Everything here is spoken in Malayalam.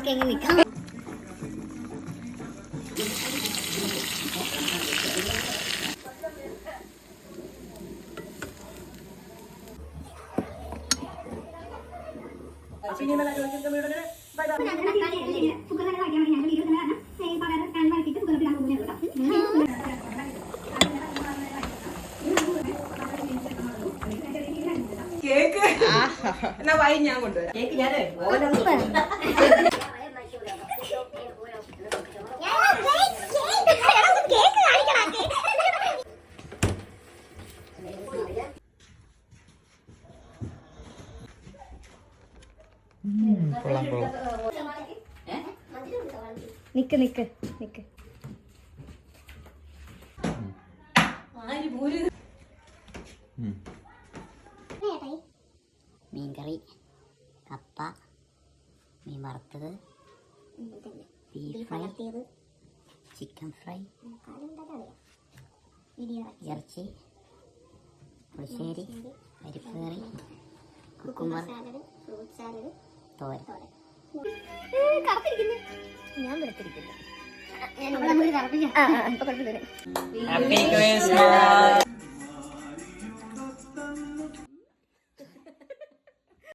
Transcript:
നോക്കി എങ്ങനെ നിൽക്കാം. കേക്ക് എന്നാ വായി ഞാൻ കൊണ്ടുവരാം. കേക്ക് ഞാനേ നിക്ക് നിക്ക് നിക്ക്. മീൻകറി, കപ്പ, മീൻ വറുത്തത്, ബീഫ് ഫ്രൈ, ചിക്കൻ ഫ്രൈ, ഇറച്ചി, പുളിശ്ശേരി, പരിപ്പ് കറി, കുക്കുമ്പർ, തോരൻ. ഞാൻ വെളുത്തിരിക്കുന്നു.